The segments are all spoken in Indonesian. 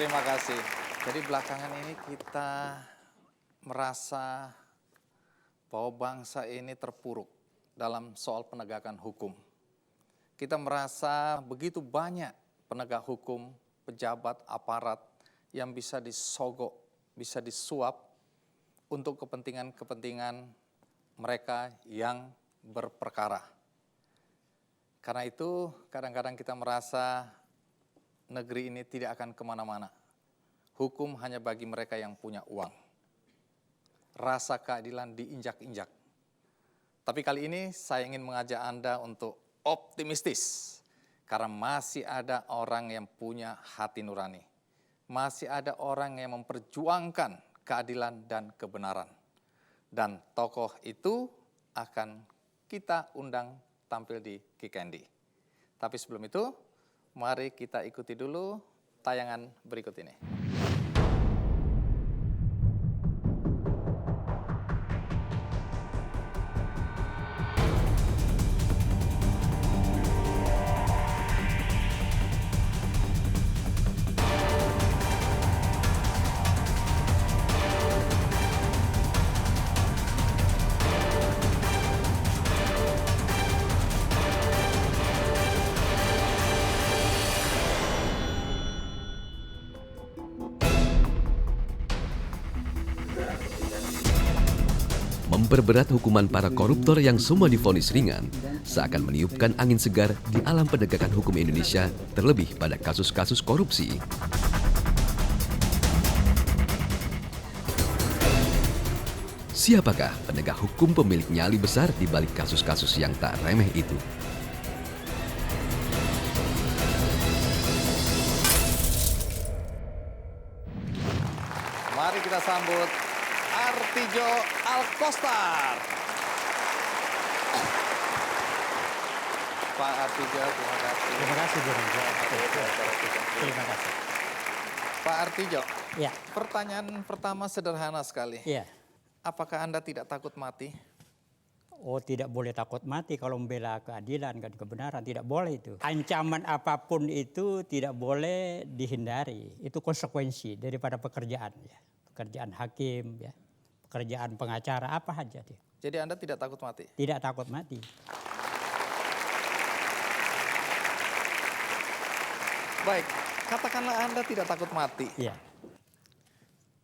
Terima kasih. Jadi belakangan ini kita merasa bahwa bangsa ini terpuruk dalam soal penegakan hukum. Kita merasa begitu banyak penegak hukum, pejabat, aparat yang bisa disogok, bisa disuap untuk kepentingan-kepentingan mereka yang berperkara. Karena itu kadang-kadang kita merasa negeri ini tidak akan kemana-mana. Hukum hanya bagi mereka yang punya uang. Rasa keadilan diinjak-injak. Tapi kali ini saya ingin mengajak Anda untuk optimistis. Karena masih ada orang yang punya hati nurani. Masih ada orang yang memperjuangkan keadilan dan kebenaran. Dan tokoh itu akan kita undang tampil di Kikendi. Tapi sebelum itu, mari kita ikuti dulu tayangan berikut ini. Memperberat hukuman para koruptor yang semua divonis ringan seakan meniupkan angin segar di alam penegakan hukum Indonesia, terlebih pada kasus-kasus korupsi. Siapakah penegak hukum pemilik nyali besar di balik kasus-kasus yang tak remeh itu? Mari kita sambut Artijo Alkostar. Pak Artijo, terima kasih. Terima kasih, Bung. Terima kasih. Pak Artijo, Ya, pertanyaan pertama sederhana sekali. ya. Apakah Anda tidak takut mati? Oh, tidak boleh takut mati kalau membela keadilan dan kebenaran. Tidak boleh itu. Ancaman apapun itu tidak boleh dihindari. Itu konsekuensi daripada pekerjaan. Ya. Pekerjaan hakim, ya. Pekerjaan pengacara, apa saja. Jadi Anda tidak takut mati? Tidak takut mati. Baik, katakanlah Anda tidak takut mati. Iya,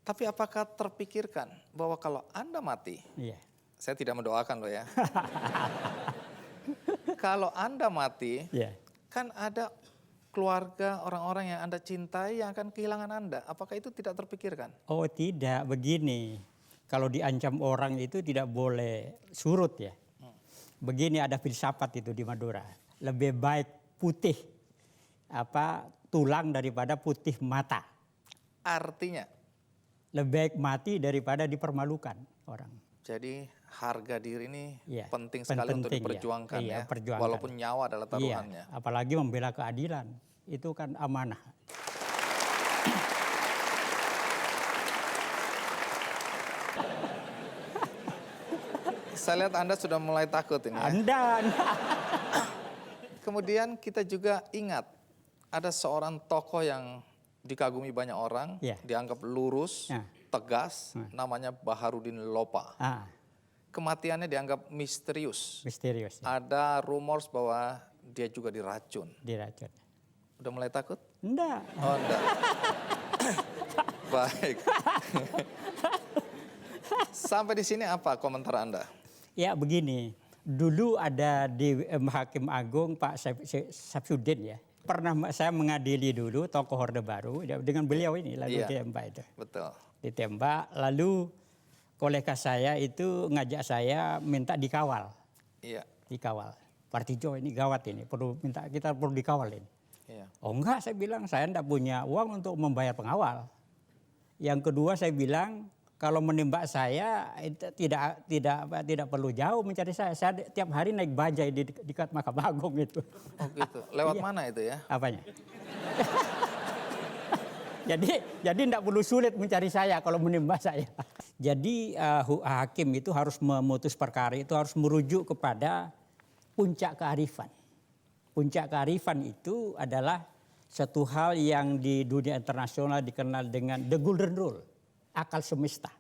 Tapi apakah terpikirkan bahwa kalau Anda mati, iya. saya tidak mendoakan loh ya. Kalau Anda mati, Iya. kan ada keluarga orang-orang yang Anda cintai yang akan kehilangan Anda. Apakah itu tidak terpikirkan? Oh, tidak. Begini. Kalau diancam orang itu tidak boleh surut ya. Begini ada filsafat itu di Madura. Lebih baik putih tulang daripada putih mata. Artinya, Lebih baik mati daripada dipermalukan orang. jadi harga diri ini Iya, penting sekali untuk penting, ya. diperjuangkan Iya, ya. perjuangkan. Walaupun nyawa adalah taruhannya. Iya, apalagi membela keadilan. Itu kan amanah. Saya lihat Anda sudah mulai takut ini ya. Anda. Kemudian kita juga ingat ada seorang tokoh yang dikagumi banyak orang, Iya. dianggap lurus, Ya. tegas, namanya Baharudin Lopa. Kematiannya dianggap misterius. Misterius. Ya. Ada rumors bahwa dia juga diracun. Diracun. Udah mulai takut? Enggak. Oh enggak. Baik. Sampai di sini apa komentar Anda? Ya begini, dulu ada di Hakim Agung Pak Syafsuddin ya. Pernah saya mengadili dulu tokoh Orde Baru dengan beliau ini lalu Iya. ditembak itu. Betul. Ditembak lalu kolega saya itu ngajak saya minta dikawal. Iya. Dikawal. Partijo ini gawat ini, kita perlu dikawal ini. Iya. Oh enggak, saya bilang saya enggak punya uang untuk membayar pengawal. Yang kedua saya bilang kalau menembak saya tidak perlu jauh mencari saya. Saya tiap hari naik bajai di dekat Mahkamah Agung itu. Oh gitu. Lewat Iya. mana itu ya? Apanya? Jadi tidak perlu sulit mencari saya kalau menembak saya. Jadi hakim itu harus memutus perkara itu harus merujuk kepada puncak kearifan. Puncak kearifan itu adalah Satu hal yang di dunia internasional dikenal dengan the golden rule, akal semesta.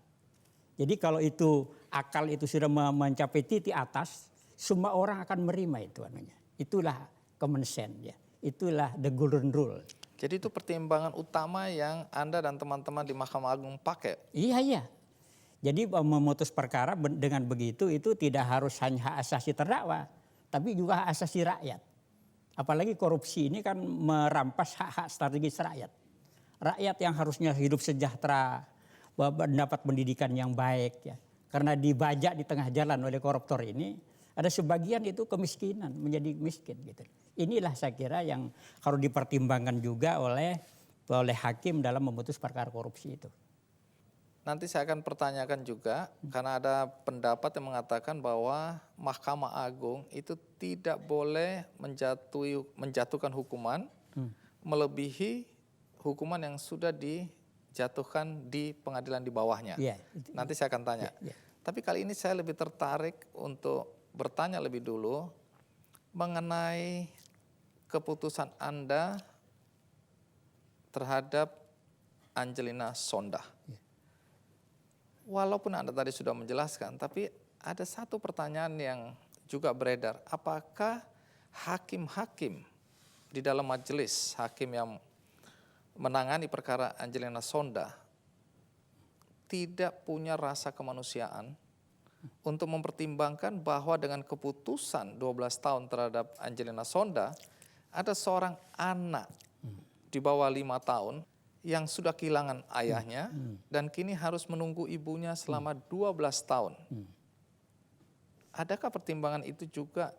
Jadi kalau itu akal itu sudah mencapai titik atas, semua orang akan menerima itu anunya. Itulah common sense ya. Itulah the golden rule. Jadi itu pertimbangan utama yang Anda dan teman-teman di Mahkamah Agung pakai. Iya. Jadi memutus perkara dengan begitu itu tidak harus hanya hak asasi terdakwa, tapi juga hak asasi rakyat. Apalagi korupsi ini kan merampas hak-hak strategis rakyat. Rakyat yang harusnya hidup sejahtera, mendapat pendidikan yang baik ya. Karena dibajak di tengah jalan oleh koruptor ini, ada sebagian itu kemiskinan, menjadi miskin gitu. Inilah saya kira yang harus dipertimbangkan juga oleh hakim dalam memutus perkara korupsi itu. Nanti saya akan pertanyakan juga, karena ada pendapat yang mengatakan bahwa Mahkamah Agung itu tidak boleh menjatuhkan hukuman melebihi hukuman yang sudah dijatuhkan di pengadilan di bawahnya. Nanti saya akan tanya. Tapi kali ini saya lebih tertarik untuk bertanya lebih dulu mengenai keputusan Anda terhadap Angelina Sondah. Walaupun Anda tadi sudah menjelaskan, tapi ada satu pertanyaan yang juga beredar. Apakah hakim-hakim di dalam majelis hakim yang menangani perkara Angelina Sondah tidak punya rasa kemanusiaan untuk mempertimbangkan bahwa dengan keputusan 12 tahun terhadap Angelina Sondah, ada seorang anak di bawah 5 tahun yang sudah kehilangan ayahnya dan kini harus menunggu ibunya selama 12 tahun. Adakah pertimbangan itu juga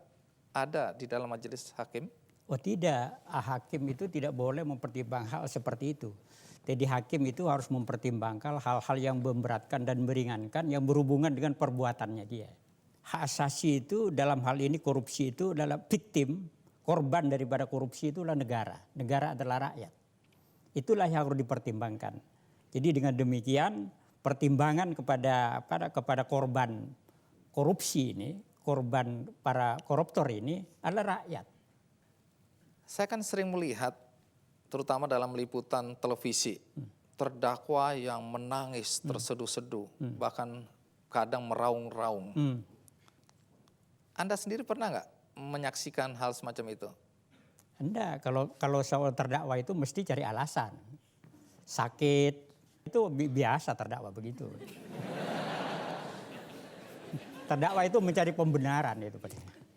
ada di dalam majelis hakim? Oh tidak, hakim itu tidak boleh mempertimbangkan hal seperti itu. Jadi hakim itu harus mempertimbangkan hal-hal yang memberatkan dan meringankan yang berhubungan dengan perbuatannya dia. Hak asasi itu dalam hal ini korupsi itu adalah victim, korban daripada korupsi itulah negara. Negara adalah rakyat. Itulah yang harus dipertimbangkan. Jadi dengan demikian pertimbangan kepada korban korupsi ini, korban para koruptor ini adalah rakyat. Saya kan sering melihat, terutama dalam liputan televisi, terdakwa yang menangis terseduh-seduh, bahkan kadang meraung-raung. Anda sendiri pernah nggak menyaksikan hal semacam itu? Enggak, kalau seorang terdakwa itu mesti cari alasan. Sakit, itu biasa terdakwa begitu. Terdakwa itu mencari pembenaran itu.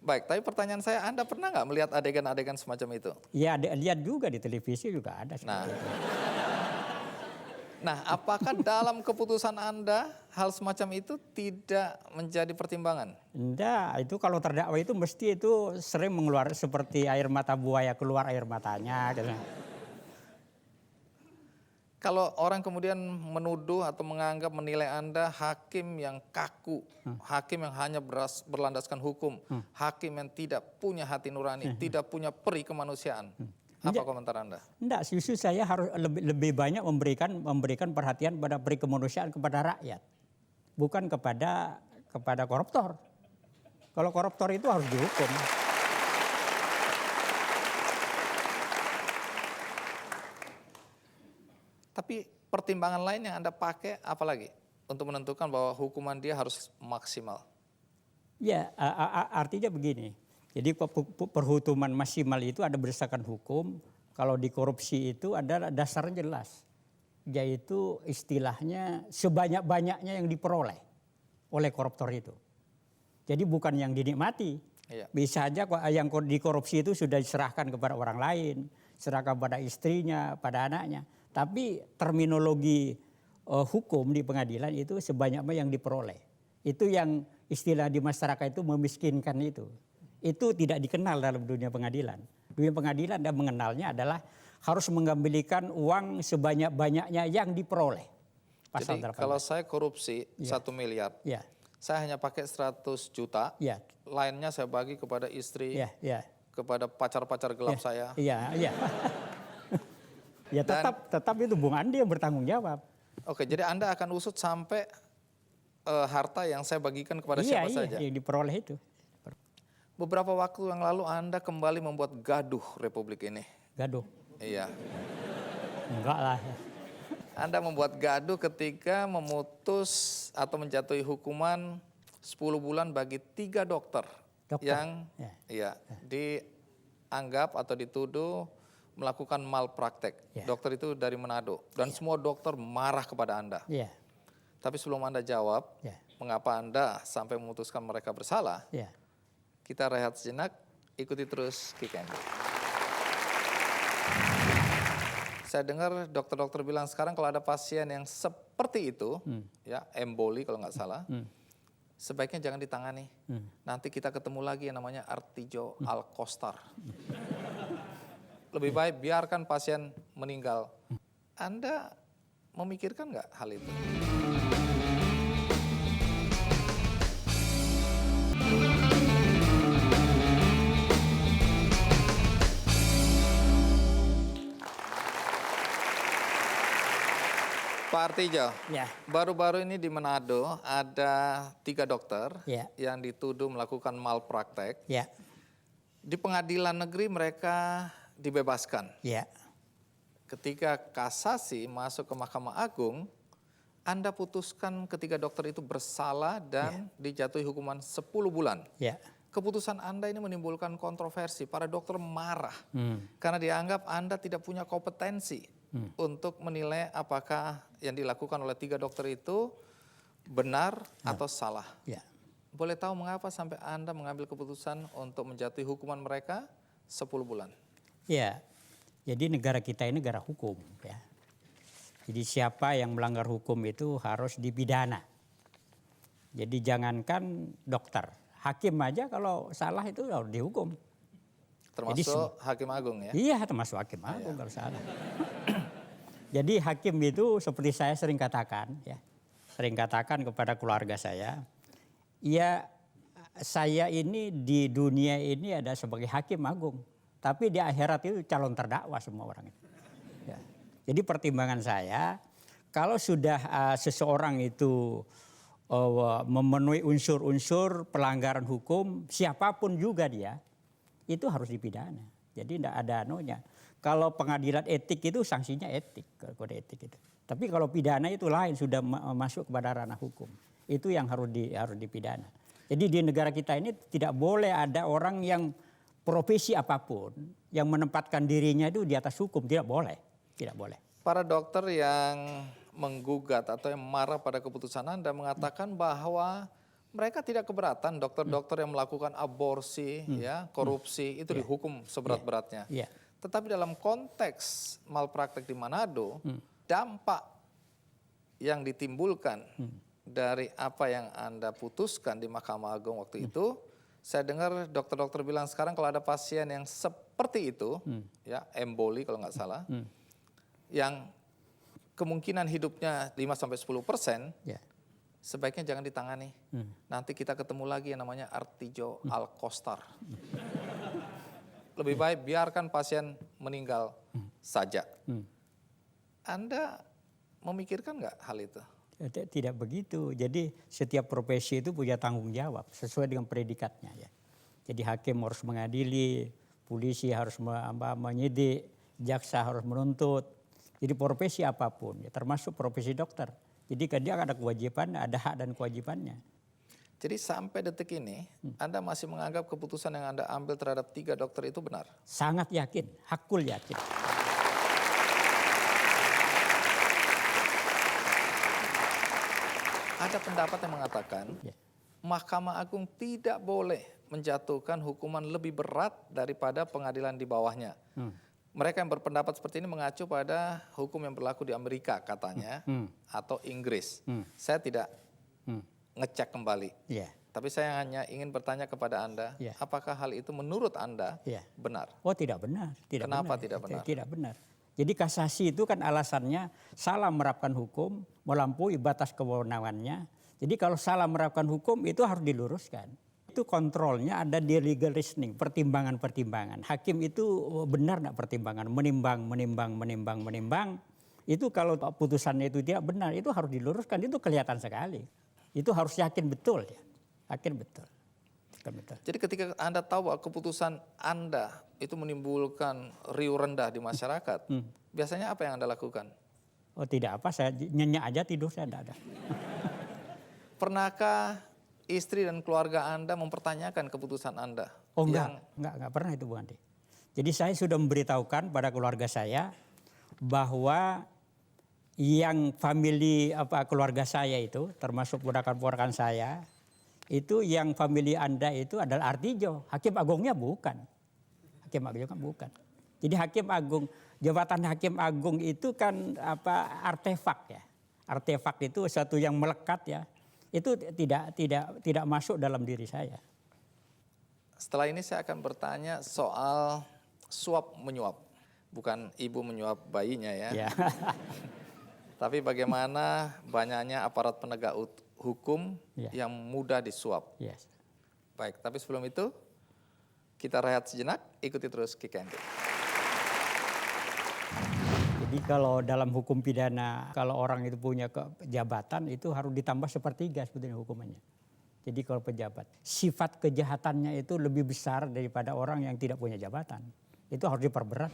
Baik, tapi pertanyaan saya, Anda pernah nggak melihat adegan-adegan semacam itu? Ya, lihat juga di televisi juga ada. Nah, apakah dalam keputusan Anda hal semacam itu tidak menjadi pertimbangan? Enggak, itu kalau terdakwa itu mesti itu sering mengeluarkan seperti air mata buaya keluar air matanya. Gitu. Kalau orang kemudian menuduh atau menilai Anda hakim yang kaku, hakim yang hanya berlandaskan hukum, hakim yang tidak punya hati nurani, tidak punya peri kemanusiaan. Apa komentar Anda? Enggak, justru saya harus lebih banyak memberikan perhatian pada peri kemanusiaan kepada rakyat. Bukan kepada koruptor. Kalau koruptor itu harus dihukum. Tapi pertimbangan lain yang Anda pakai apa lagi untuk menentukan bahwa hukuman dia harus maksimal? Ya, artinya begini. Jadi perhukuman maksimal itu ada berdasarkan hukum. Kalau di korupsi itu ada dasarnya jelas. Yaitu istilahnya sebanyak-banyaknya yang diperoleh oleh koruptor itu. Jadi bukan yang dinikmati. Iya. Bisa aja yang dikorupsi itu sudah diserahkan kepada orang lain. Serahkan pada istrinya, pada anaknya. Tapi terminologi hukum di pengadilan itu sebanyak-banyaknya yang diperoleh. Itu yang istilah di masyarakat itu memiskinkan itu. Itu tidak dikenal dalam dunia pengadilan. Dunia pengadilan dan mengenalnya adalah harus mengembalikan uang sebanyak-banyaknya yang diperoleh. Pasal jadi 18. Kalau saya korupsi 1 miliar, saya hanya pakai 100 juta, lainnya saya bagi kepada istri, kepada pacar-pacar gelap saya. Ya tetap itu Bung Andi yang bertanggung jawab. Oke, jadi Anda akan usut sampai harta yang saya bagikan kepada siapa saja. Iya, yang diperoleh itu. Beberapa waktu yang lalu Anda kembali membuat gaduh Republik ini. Gaduh. Iya. Enggak lah. Anda membuat gaduh ketika memutus atau menjatuhi hukuman 10 bulan bagi 3 dokter, Dokter, yang ya. dianggap atau dituduh melakukan malpraktek. Ya. Dokter itu dari Manado dan semua dokter marah kepada Anda. Iya. Tapi sebelum Anda jawab, Ya. mengapa Anda sampai memutuskan mereka bersalah, Ya. kita rehat sejenak, ikuti terus Kick Andy. Saya dengar dokter-dokter bilang sekarang kalau ada pasien yang seperti itu, ya emboli kalau nggak salah, sebaiknya jangan ditangani. Nanti kita ketemu lagi yang namanya Artijo Alkostar. Lebih baik biarkan pasien meninggal. Anda memikirkan nggak hal itu? Pak Artijo, Ya. baru-baru ini di Manado ada 3 dokter Ya. yang dituduh melakukan malpraktek. Ya. Di pengadilan negeri mereka dibebaskan. Ya. Ketika kasasi masuk ke Mahkamah Agung, Anda putuskan ketiga dokter itu bersalah dan dijatuhi hukuman 10 bulan. Ya. Keputusan Anda ini menimbulkan kontroversi. Para dokter marah karena dianggap Anda tidak punya kompetensi untuk menilai apakah yang dilakukan oleh 3 dokter itu benar atau salah. Ya. Boleh tahu mengapa sampai Anda mengambil keputusan untuk menjatuhi hukuman mereka 10 bulan? Ya. Jadi negara kita ini negara hukum, ya. Jadi siapa yang melanggar hukum itu harus dipidana. Jadi jangankan dokter, hakim aja kalau salah itu harus dihukum. Termasuk Hakim Agung ya? Iya, termasuk hakim agung kalau salah. Jadi hakim itu seperti saya sering katakan, ya, sering katakan kepada keluarga saya, ya saya ini di dunia ini ada sebagai hakim agung, tapi di akhirat itu calon terdakwa semua orang itu. Ya. Jadi pertimbangan saya, kalau sudah seseorang itu memenuhi unsur-unsur pelanggaran hukum, siapapun juga dia, itu harus dipidana. Jadi tidak ada anunya. Kalau pengadilan etik itu sanksinya etik, kode etik itu. Tapi kalau pidana itu lain, sudah masuk kepada ranah hukum. Itu yang harus dipidana. Jadi di negara kita ini tidak boleh ada orang yang profesi apapun yang menempatkan dirinya itu di atas hukum, tidak boleh. Tidak boleh. Para dokter yang menggugat atau yang marah pada keputusan Anda mengatakan bahwa mereka tidak keberatan dokter-dokter yang melakukan aborsi, ya, korupsi itu dihukum seberat-beratnya. Yeah. Tetapi dalam konteks malpraktek di Manado, dampak yang ditimbulkan dari apa yang Anda putuskan di Mahkamah Agung waktu itu, saya dengar dokter-dokter bilang sekarang kalau ada pasien yang seperti itu, ya emboli kalau nggak salah, yang kemungkinan hidupnya 5-10%, sebaiknya jangan ditangani. Nanti kita ketemu lagi yang namanya Artijo Alkostar. Lebih baik biarkan pasien meninggal saja. Anda memikirkan nggak hal itu? Tidak begitu. Jadi setiap profesi itu punya tanggung jawab sesuai dengan predikatnya. Ya. Jadi hakim harus mengadili, polisi harus menyidik, jaksa harus menuntut. Jadi profesi apapun, ya, termasuk profesi dokter. Jadi kan dia ada kewajiban, ada hak dan kewajibannya. Jadi sampai detik ini, Anda masih menganggap keputusan yang Anda ambil terhadap 3 dokter itu benar? Sangat yakin, hakul yakin. Ada pendapat yang mengatakan Mahkamah Agung tidak boleh menjatuhkan hukuman lebih berat daripada pengadilan di bawahnya. Mereka yang berpendapat seperti ini mengacu pada hukum yang berlaku di Amerika katanya, atau Inggris. Saya tidak ngecek kembali. Tapi saya hanya ingin bertanya kepada Anda, apakah hal itu menurut Anda benar? Oh tidak benar. Kenapa tidak benar? Tidak benar. Jadi kasasi itu kan alasannya salah menerapkan hukum, melampaui batas kewenangannya. Jadi kalau salah menerapkan hukum itu harus diluruskan. Itu kontrolnya ada di legal reasoning, pertimbangan-pertimbangan. Hakim itu benar enggak pertimbangan, menimbang. Itu kalau putusannya itu tidak benar, itu harus diluruskan, itu kelihatan sekali. Itu harus yakin betul ya. Yakin betul. Betul. Jadi ketika Anda tahu bahwa keputusan Anda itu menimbulkan riuh rendah di masyarakat, biasanya apa yang Anda lakukan? Oh tidak apa, saya nyenyak aja tidur, saya tidak ada. Pernahkah istri dan keluarga Anda mempertanyakan keputusan Anda? Oh enggak pernah itu Bu Andi. Jadi saya sudah memberitahukan pada keluarga saya bahwa yang keluarga saya itu, termasuk ponakan-ponakan saya, itu yang famili Anda itu adalah Artijo, Hakim Agungnya bukan. Hakim Agungnya bukan. Jadi jabatan Hakim Agung itu kan artefak ya. Artefak itu satu yang melekat ya. Itu tidak masuk dalam diri saya. Setelah ini saya akan bertanya soal suap menyuap. Bukan ibu menyuap bayinya ya. Ya. Tapi bagaimana banyaknya aparat penegak hukum yang mudah disuap. Yes. Baik, tapi sebelum itu kita rehat sejenak, ikuti terus Kick and Rush. Jadi kalau dalam hukum pidana, kalau orang itu punya jabatan itu harus ditambah 1/3 sebetulnya hukumannya. Jadi kalau pejabat, sifat kejahatannya itu lebih besar daripada orang yang tidak punya jabatan. Itu harus diperberat.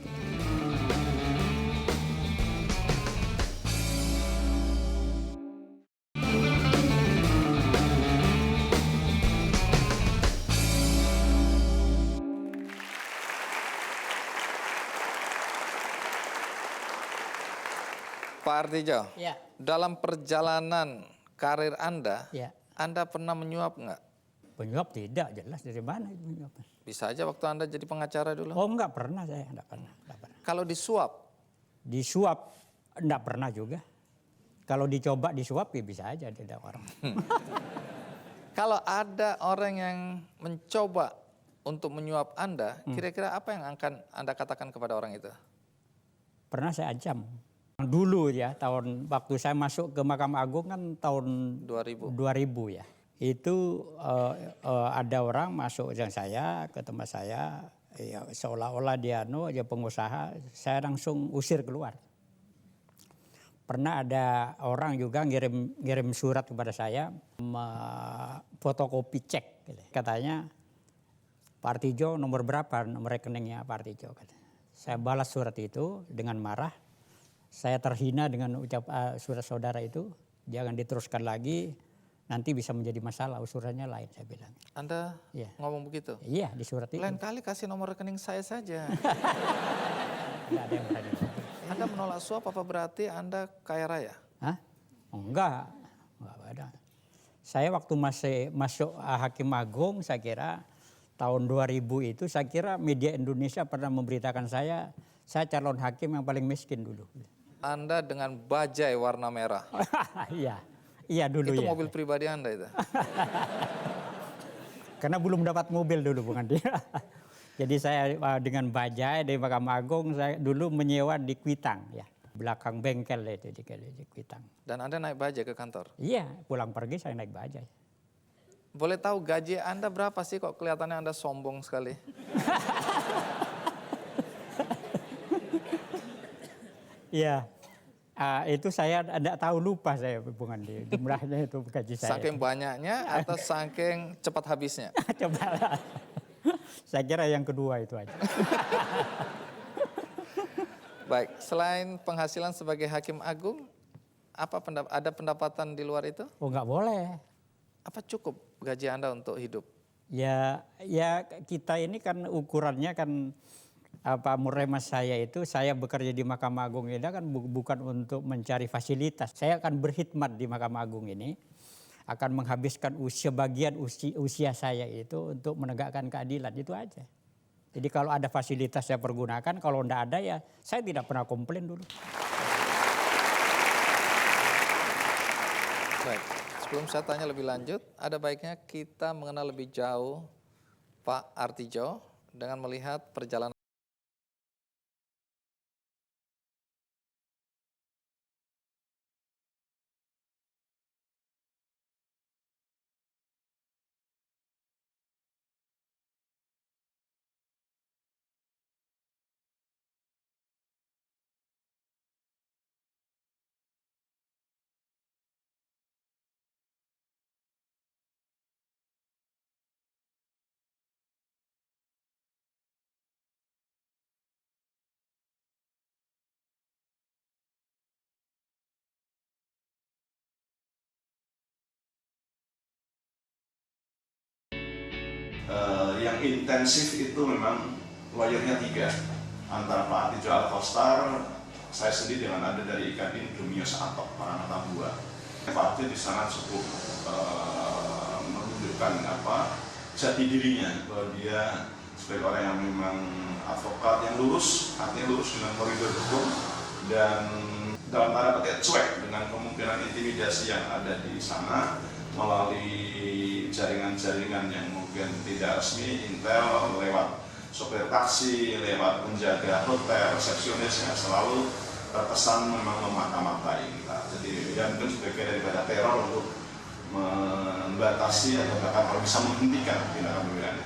Pak Artijo, Ya. dalam perjalanan karir Anda, Ya. Anda pernah menyuap nggak? Penyuap tidak, jelas dari mana itu penyuap. Bisa aja waktu Anda jadi pengacara dulu. Oh enggak pernah saya, enggak pernah. Kalau disuap, Disuap enggak pernah juga. Kalau dicoba disuap ya bisa aja tidak orang. kalau ada orang yang mencoba untuk menyuap Anda, kira-kira apa yang akan Anda katakan kepada orang itu? Pernah saya ancam. Dulu ya, waktu saya masuk ke Mahkamah Agung kan tahun 2000 ya. Itu ada orang masuk dengan saya ke tempat saya, ya, seolah-olah dia pengusaha, saya langsung usir keluar. Pernah ada orang juga ngirim surat kepada saya, fotokopi cek. Gitu. Katanya, Pak Artijo nomor berapa nomor rekeningnya Pak Artijo. Saya balas surat itu dengan marah. Saya terhina dengan surat saudara itu, jangan diteruskan lagi, nanti bisa menjadi masalah, usurannya lain, saya bilang. Anda ngomong begitu? Iya, di surat itu. Lain kali kasih nomor rekening saya saja. Tidak ada yang berani. Anda menolak suap apa berarti Anda kaya raya? Hah? Enggak ada. Saya waktu masuk Hakim Agung, saya kira tahun 2000 itu, saya kira media Indonesia pernah memberitakan saya calon hakim yang paling miskin dulu. Anda dengan bajai warna merah. Iya dulu itu ya. mobil pribadi Anda itu? Karena belum dapat mobil dulu bukan dia. Jadi saya dengan bajai dari Mahkamah Agung, saya dulu menyewa di Kuitang ya. Belakang bengkel itu di Kuitang. Dan Anda naik bajai ke kantor? Iya, pulang pergi saya naik bajai. Boleh tahu gaji Anda berapa sih kok kelihatannya Anda sombong sekali? Iya. Itu saya tidak tahu, lupa saya hubungan di jumlahnya itu gaji saya. Saking banyaknya atau saking cepat habisnya? Coba. Saya kira yang kedua itu aja. Baik, selain penghasilan sebagai hakim agung, ada pendapatan di luar itu? Oh nggak boleh. Apa cukup gaji Anda untuk hidup? Ya kita ini kan ukurannya kan muremas saya itu, saya bekerja di Mahkamah Agung ini kan bukan untuk mencari fasilitas. Saya akan berkhidmat di Mahkamah Agung ini, akan menghabiskan sebagian usia saya itu untuk menegakkan keadilan, itu aja. Jadi kalau ada fasilitas saya pergunakan, kalau enggak ada ya saya tidak pernah komplain dulu. Baik, sebelum saya tanya lebih lanjut, ada baiknya kita mengenal lebih jauh Pak Artijo dengan melihat perjalanan Yang intensif itu memang lawyernya 3, antara Pak Artijo Alkostar, saya sendiri dengan ada dari Kadin Dumius Atok, Paranatambua. Pak Artijo di sana cukup menunjukkan jati dirinya bahwa dia sebagai orang yang memang advokat yang lurus, artinya lurus dengan koridor hukum dan dalam tanda petik cuek dengan kemungkinan intimidasi yang ada di sana melalui jaringan-jaringan yang mungkin tidak resmi, intel, lewat sopir taksi, lewat penjaga hotel, resepsionis yang selalu terkesan memang memata-matai kita. Jadi ya mungkin sebagai daripada teror untuk membatasi atau bahkan kalau bisa menghentikan tindakan pembelaan.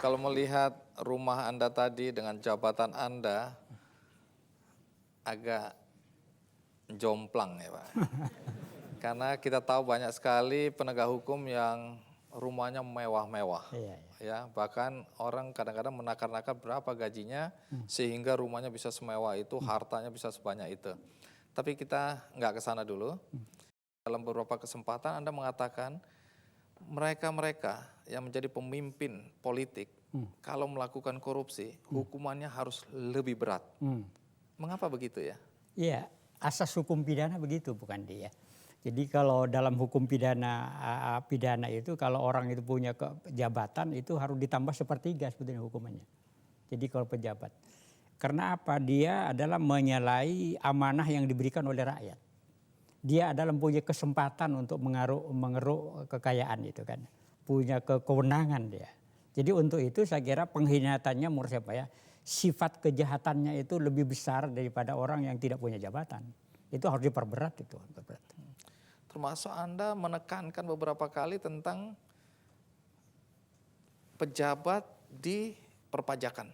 Kalau melihat rumah Anda tadi dengan jabatan Anda, agak jomplang ya Pak. Karena kita tahu banyak sekali penegak hukum yang rumahnya mewah-mewah. Iya, Ya, bahkan orang kadang-kadang menakar-nakar berapa gajinya sehingga rumahnya bisa semewah itu, hartanya bisa sebanyak itu. Tapi kita nggak ke sana dulu. Dalam beberapa kesempatan Anda mengatakan mereka-mereka yang menjadi pemimpin politik kalau melakukan korupsi hukumannya harus lebih berat. Mengapa begitu ya? Iya, asas hukum pidana begitu bukan dia. Jadi kalau dalam hukum pidana itu kalau orang itu punya jabatan itu harus ditambah 1/3 sebetulnya hukumannya. Jadi kalau pejabat. Karena apa? Dia adalah menyalahi amanah yang diberikan oleh rakyat. Dia adalah punya kesempatan untuk mengeruk kekayaan itu kan. Punya kewenangan dia. Jadi untuk itu saya kira penghinatannya menurut saya sifat kejahatannya itu lebih besar daripada orang yang tidak punya jabatan. Itu harus diperberat itu. Termasuk Anda menekankan beberapa kali tentang pejabat di perpajakan.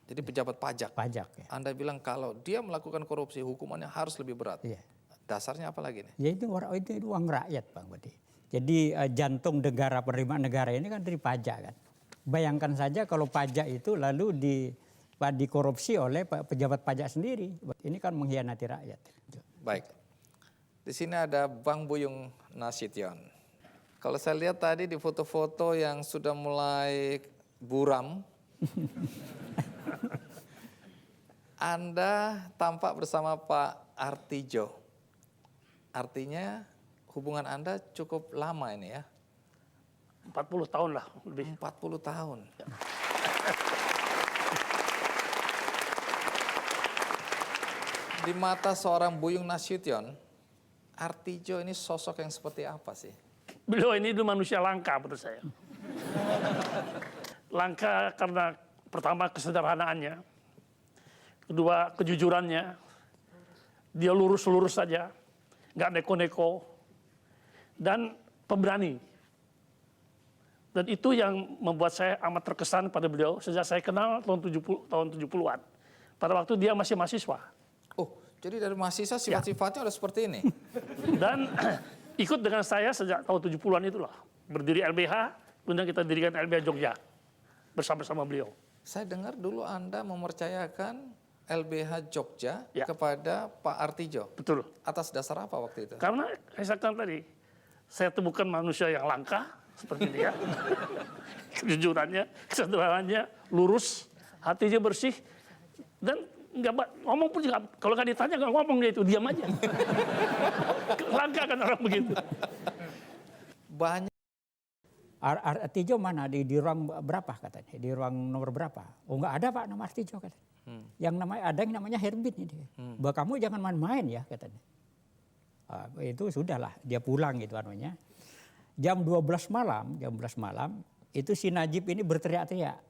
Jadi pejabat pajak. Pajak ya. Anda bilang kalau dia melakukan korupsi hukumannya harus lebih berat. Iya. Dasarnya apa lagi nih? Ya itu uang rakyat Bang Budi. Jadi jantung negara, penerimaan negara ini kan dari pajak kan. Bayangkan saja kalau pajak itu lalu dikorupsi oleh pejabat pajak sendiri. Ini kan mengkhianati rakyat. Baik. Di sini ada Bang Buyung Nasution. Kalau saya lihat tadi di foto-foto yang sudah mulai buram, Anda tampak bersama Pak Artijo. Artinya hubungan Anda cukup lama ini ya? 40 tahun lah lebih. 40 tahun. Ya. Di mata seorang Buyung Nasution, Artijo ini sosok yang seperti apa sih? Beliau ini dulu manusia langka menurut saya. Langka karena pertama kesederhanaannya, kedua kejujurannya, dia lurus-lurus saja, nggak neko-neko, dan pemberani. Dan itu yang membuat saya amat terkesan pada beliau sejak saya kenal tahun 70-an. Pada waktu dia masih mahasiswa. Oh, jadi dari mahasiswa sifat-sifatnya udah seperti ini? Dan ikut dengan saya sejak tahun 70-an itulah. Berdiri LBH, kemudian kita dirikan LBH Jogja bersama-sama beliau. Saya dengar dulu Anda mempercayakan LBH Jogja Ya. kepada Pak Artijo. Betul. Atas dasar apa waktu itu? Karena saya katakan tadi, saya temukan manusia yang langka, seperti dia. Kejujurannya, kesederhanaannya, lurus, hatinya bersih, dan ngomong pun juga, kalau nggak ditanya nggak ngomong dia itu, diam aja. Langka kan orang begitu. Banyak. Artijo mana? Di ruang berapa katanya? Di ruang nomor berapa? Oh nggak ada Pak nama Artijo katanya. Yang namanya ada yang namanya Herbin ini. Bahwa kamu jangan main-main ya katanya. Itu sudahlah dia pulang gitu anunya. Jam 12 malam itu si Najib ini berteriak-teriak.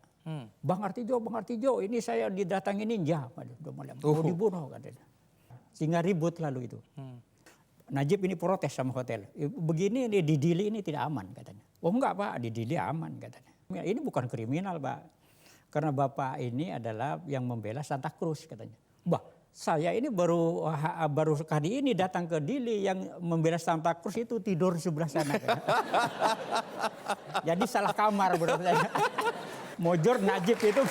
Bang Artijo, ini saya didatangi ninja. Udah malam, mau dibunuh katanya. Sehingga ribut lalu itu. Najib ini protes sama hotel. Begini ini di Dili ini tidak aman katanya. Oh enggak Pak, di Dili aman katanya. Ini bukan kriminal Pak. Karena Bapak ini adalah yang membela Santa Cruz katanya. Bah, saya ini baru kali ini datang ke Dili, yang membela Santa Cruz itu tidur sebelah sana. Jadi salah kamar menurut saya. Mojor Najib itu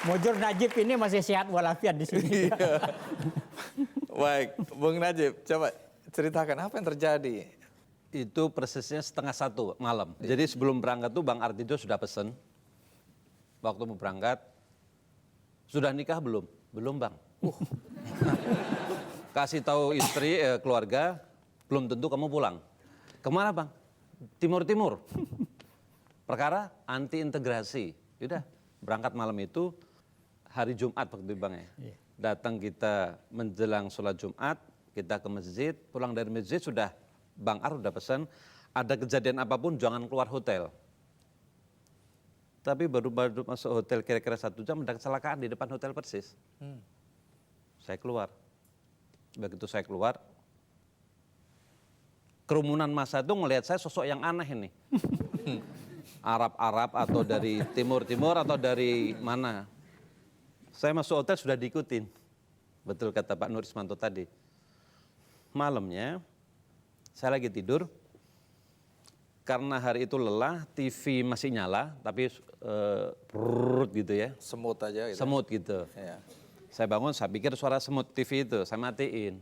Mojor Najib ini masih sehat walafiat di sini. Baik, Bung Najib, coba ceritakan apa yang terjadi. Itu persisnya 1:30 malam. Jadi sebelum berangkat tuh Bang Artijo sudah pesen. Waktu mau berangkat, sudah nikah belum? Belum Bang. Kasih tahu istri, keluarga, belum tentu kamu pulang. Kemana Bang? Timur. Perkara anti integrasi. Udah, berangkat malam itu hari Jumat waktu itu Bang ya. Datang kita menjelang sholat Jumat, kita ke masjid, pulang dari masjid sudah Bang Ar udah pesan, ada kejadian apapun jangan keluar hotel. Tapi baru masuk hotel kira-kira 1 jam ada kecelakaan di depan hotel persis. Saya keluar. Begitu saya keluar, kerumunan massa itu ngelihat saya sosok yang aneh ini. Arab-Arab atau dari timur-timur atau dari mana. Saya masuk hotel sudah diikutin. Betul kata Pak Nur Ismanto tadi. Malamnya saya lagi tidur. Karena hari itu lelah, TV masih nyala, tapi gitu ya. Semut aja gitu. Semut gitu. Ya. Saya bangun, saya pikir suara semut TV itu, saya matiin.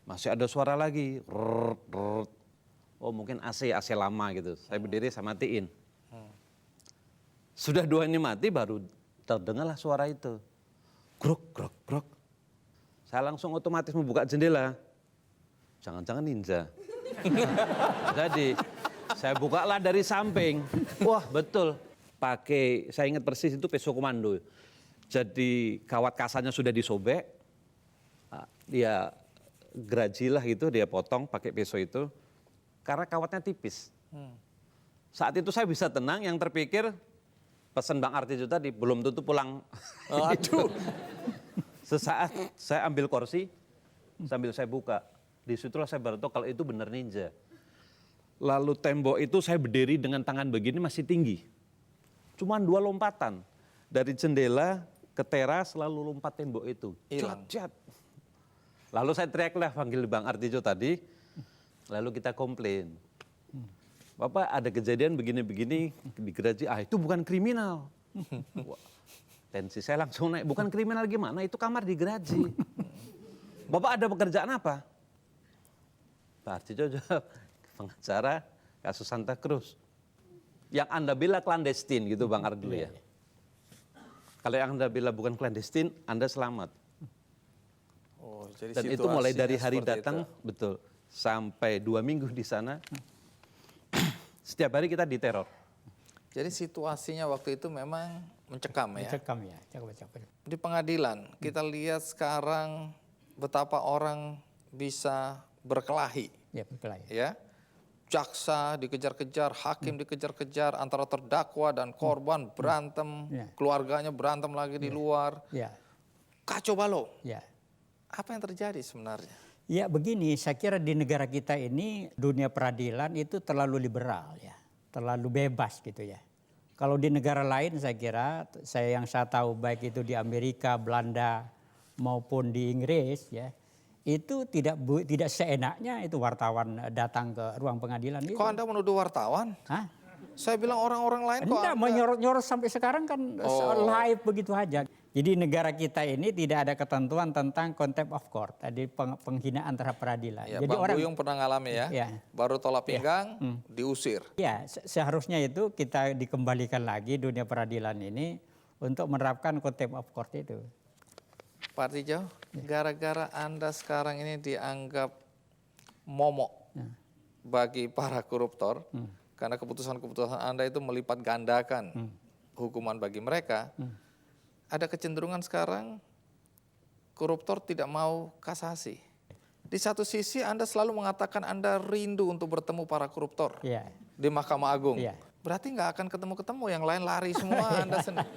Masih ada suara lagi. Oh mungkin AC lama gitu. Saya berdiri, saya matiin. Sudah 2 ini mati, baru terdengarlah suara itu. Grok. Saya langsung otomatis membuka jendela. Jangan-jangan ninja. Jadi saya bukalah dari samping. Wah betul. Saya ingat persis itu peso komando. Jadi kawat kasarnya sudah disobek. Dia gerajilah gitu, dia potong pakai peso itu. Karena kawatnya tipis. Saat itu saya bisa tenang, yang terpikir pesan Bang Artijo tadi, belum tentu pulang. Aduh. Sesaat saya ambil kursi, sambil saya buka. Disitulah saya baru tahu kalau itu benar ninja. Lalu tembok itu saya berdiri dengan tangan begini masih tinggi. Cuman 2 lompatan. Dari jendela ke teras lalu lompat tembok itu. Hilang. Jat. Lalu saya teriaklah panggil Bang Artijo tadi. Lalu kita komplain. Bapak ada kejadian begini-begini di Geraji. Itu bukan kriminal. Wah, tensi saya langsung naik. Bukan kriminal gimana? Itu kamar di Geraji. Bapak ada pekerjaan apa? Pak Artijo jawab, pengacara kasus Santa Cruz. Yang Anda bilang clandestin gitu Bang Ar dulu ya. Kalau yang Anda bilang bukan clandestin, Anda selamat. Oh, jadi Dan itu mulai dari situasinya hari seperti datang, itu. betul, sampai 2 minggu di sana. Setiap hari kita diteror. Jadi situasinya waktu itu memang mencekam ya. Cekam ya, cakep. Di pengadilan kita lihat sekarang betapa orang bisa berkelahi. Ya, berkelahi. Ya, jaksa dikejar-kejar, hakim dikejar-kejar, antara terdakwa dan korban berantem, Ya. keluarganya berantem lagi di luar, Ya, kacau balau. ya. Apa yang terjadi sebenarnya? Ya begini, saya kira di negara kita ini dunia peradilan itu terlalu liberal ya, terlalu bebas gitu ya. Kalau di negara lain saya kira, yang saya tahu baik itu di Amerika, Belanda maupun di Inggris ya, itu tidak seenaknya itu wartawan datang ke ruang pengadilan itu. Kok Anda menuduh wartawan? Hah? Saya bilang orang-orang lain kok Enggak, Anda... menyorot-nyorot sampai sekarang kan live begitu aja. Jadi negara kita ini tidak ada ketentuan tentang contempt of court, tadi penghinaan terhadap peradilan. Ya, Jadi Bang Buyung pernah ngalami ya, Ya. baru tolak pinggang, diusir. Ya, seharusnya itu kita dikembalikan lagi dunia peradilan ini untuk menerapkan contempt of court itu. Pak Artijo, gara-gara Anda sekarang ini dianggap momok bagi para koruptor, karena keputusan-keputusan Anda itu melipat gandakan hukuman bagi mereka, ada kecenderungan sekarang koruptor tidak mau kasasi. Di satu sisi Anda selalu mengatakan Anda rindu untuk bertemu para koruptor Ya. di Mahkamah Agung. Iya. Berarti nggak akan ketemu-ketemu, yang lain lari semua Anda sendiri.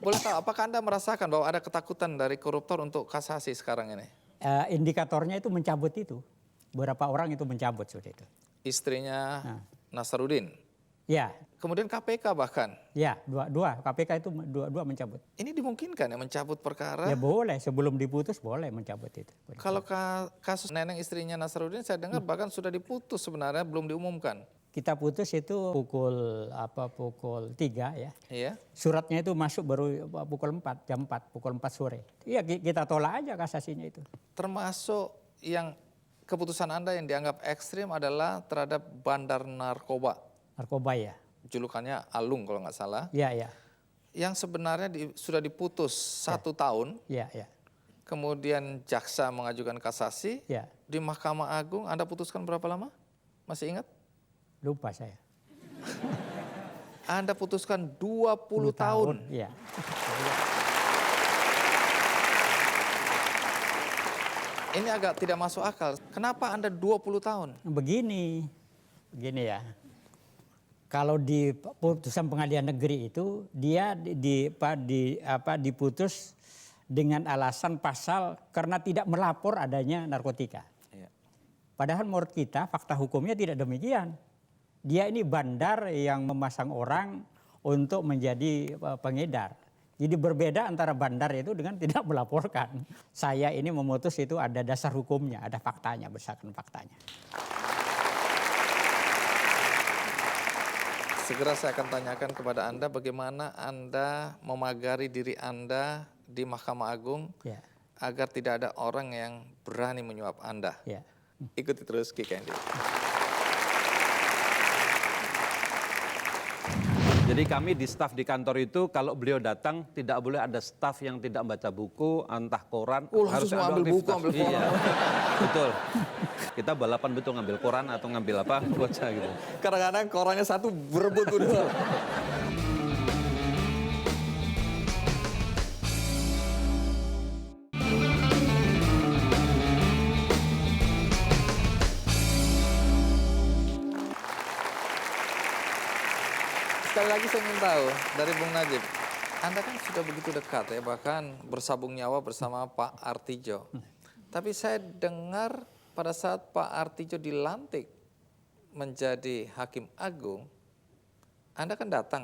Boleh tahu, apakah Anda merasakan bahwa ada ketakutan dari koruptor untuk kasasi sekarang ini? Indikatornya itu mencabut itu. Beberapa orang itu mencabut sudah itu. Istrinya Nasarudin, Ya, kemudian KPK bahkan. ya dua KPK itu dua mencabut. Ini dimungkinkan ya mencabut perkara? Ya boleh, sebelum diputus boleh mencabut itu. Kalau kasus neneng istrinya Nasarudin saya dengar bahkan sudah diputus sebenarnya, belum diumumkan. Kita putus itu pukul 3 ya. Iya. Suratnya itu masuk baru pukul 4, jam 4, pukul 4 sore. Iya, kita tolak aja kasasinya itu. Termasuk yang keputusan Anda yang dianggap ekstrim adalah terhadap bandar narkoba. Narkoba ya. Julukannya Alung kalau nggak salah. Iya, iya. Yang sebenarnya sudah diputus 1 tahun. Iya, iya. Kemudian jaksa mengajukan kasasi. Ya, Di Mahkamah Agung Anda putuskan berapa lama? Masih ingat? lupa saya. Anda putuskan 20 tahun. Iya. Ini agak tidak masuk akal. Kenapa Anda 20 tahun? Begini ya. Kalau di putusan pengadilan negeri itu dia diputus dengan alasan pasal karena tidak melapor adanya narkotika. Iya. Padahal menurut kita fakta hukumnya tidak demikian. Dia ini bandar yang memasang orang untuk menjadi pengedar. Jadi berbeda antara bandar itu dengan tidak melaporkan. Saya ini memutus itu ada dasar hukumnya, ada faktanya, berdasarkan faktanya. Segera saya akan tanyakan kepada Anda bagaimana Anda memagari diri Anda di Mahkamah Agung Ya, agar tidak ada orang yang berani menyuap Anda. ya. Ikuti terus Ki Kendi. Jadi kami di staf di kantor itu kalau beliau datang tidak boleh ada staf yang tidak baca buku, entah koran. Langsung semua ada ambil buku, aktivitas. ambil koran. Iya, betul. Kita balapan betul ngambil koran atau ngambil apa, baca gitu. Kadang-kadang korannya satu berebut udah. Sekali lagi saya ingin tahu dari Bung Najib, Anda kan sudah begitu dekat ya, bahkan bersabung nyawa bersama Pak Artijo. Tapi saya dengar pada saat Pak Artijo dilantik menjadi Hakim Agung, Anda kan datang.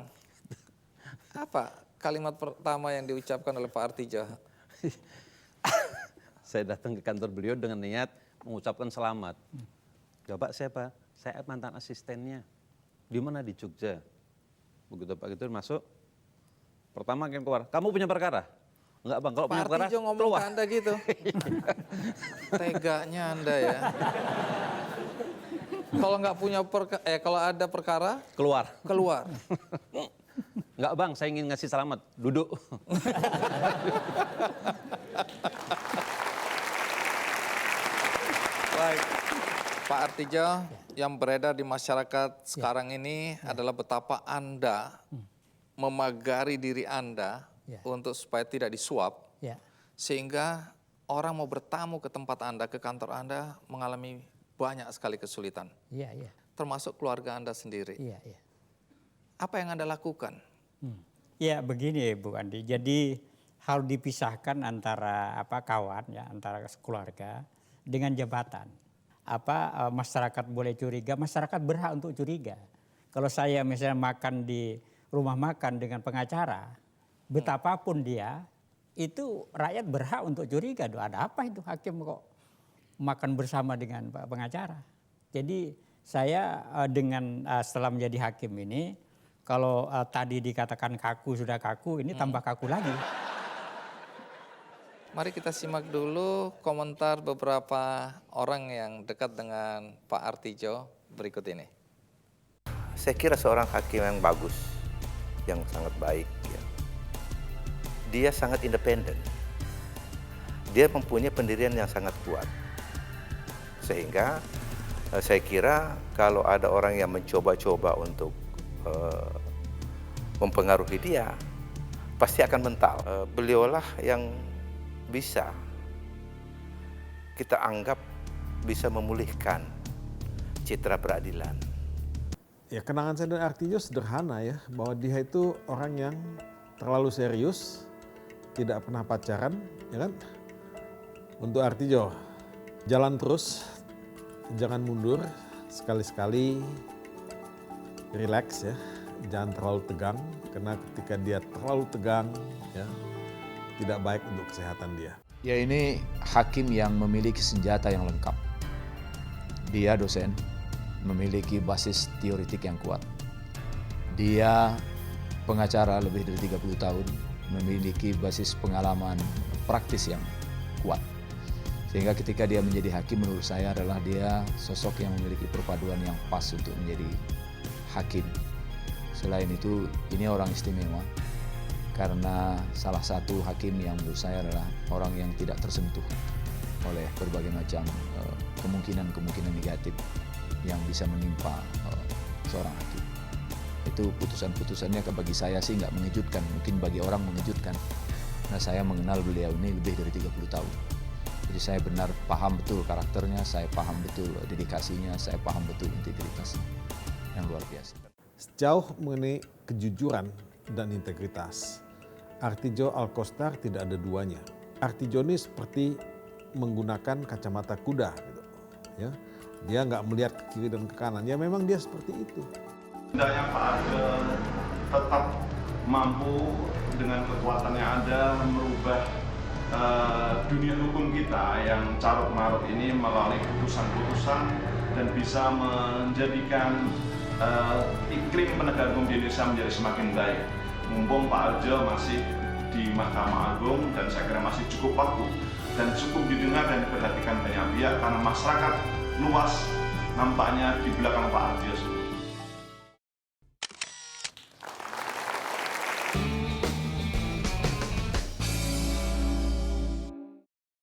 Apa kalimat pertama yang diucapkan oleh Pak Artijo? Saya datang ke kantor beliau dengan niat mengucapkan selamat. Bapak siapa? Saya mantan asistennya. Di mana? Di Jogja. Begitu Pak Gitu masuk, pertama kan keluar, kamu punya perkara? Enggak Bang, kalau punya Pak perkara Artijo ngomong keluar. ke Anda gitu. Teganya Anda ya. Kalau nggak punya kalau ada perkara, Keluar. keluar. Enggak Bang, saya ingin ngasih selamat, duduk. Baik, Pak Artijo, yang beredar di masyarakat sekarang ini adalah betapa Anda memagari diri Anda untuk supaya tidak disuap, Ya. sehingga orang mau bertamu ke tempat Anda, ke kantor Anda, mengalami banyak sekali kesulitan, Iya, iya. termasuk keluarga Anda sendiri. Iya, iya. Apa yang Anda lakukan? Ya begini Bu Andi, jadi harus dipisahkan antara kawan ya, antara keluarga dengan jabatan. Masyarakat boleh curiga, masyarakat berhak untuk curiga. Kalau saya misalnya makan di rumah makan dengan pengacara, betapapun dia, itu rakyat berhak untuk curiga. Ada apa itu hakim kok makan bersama dengan pengacara? Jadi saya setelah menjadi hakim ini, kalau tadi dikatakan kaku sudah kaku, ini tambah kaku lagi. Mari kita simak dulu komentar beberapa orang yang dekat dengan Pak Artidjo berikut ini. Saya kira seorang hakim yang bagus, yang sangat baik. Ya. Dia sangat independen. Dia mempunyai pendirian yang sangat kuat. Sehingga saya kira kalau ada orang yang mencoba-coba untuk mempengaruhi dia, pasti akan mental. Beliaulah yang bisa kita anggap bisa memulihkan citra peradilan. Ya, kenangan saya dari Artidjo sederhana ya, bahwa dia itu orang yang terlalu serius, tidak pernah pacaran, ya kan? Untuk Artidjo, jalan terus, jangan mundur, sekali-sekali relax ya, jangan terlalu tegang, karena ketika dia terlalu tegang, ya, tidak baik untuk kesehatan dia. Ya, ini hakim yang memiliki senjata yang lengkap. Dia dosen, memiliki basis teoretik yang kuat. Dia pengacara lebih dari 30 tahun, memiliki basis pengalaman praktis yang kuat. Sehingga ketika dia menjadi hakim, menurut saya adalah dia sosok yang memiliki perpaduan yang pas untuk menjadi hakim. Selain itu, ini orang istimewa. Karena salah satu hakim yang menurut saya adalah orang yang tidak tersentuh oleh berbagai macam kemungkinan-kemungkinan negatif yang bisa menimpa seorang hakim. Itu putusan-putusannya bagi saya sih nggak mengejutkan, mungkin bagi orang mengejutkan. Nah, saya mengenal beliau ini lebih dari 30 tahun. Jadi saya benar paham betul karakternya, saya paham betul dedikasinya, saya paham betul integritasnya yang luar biasa. Sejauh mengenai kejujuran dan integritas, Artidjo Alkostar tidak ada duanya. Artidjo ini seperti menggunakan kacamata kuda, gitu. Ya, dia nggak melihat ke kiri dan ke kanan. Ya memang dia seperti itu. Hendaknya Pak Arjo tetap mampu dengan kekuatan yang ada merubah dunia hukum kita yang carut marut ini melalui putusan-putusan dan bisa menjadikan iklim penegakan hukum di Indonesia menjadi semakin baik. Mumpung Pak Arjo masih di Mahkamah Agung dan saya kira masih cukup waktu dan cukup didengar dan diperhatikan banyak pihak karena masyarakat luas nampaknya di belakang Pak Arjo.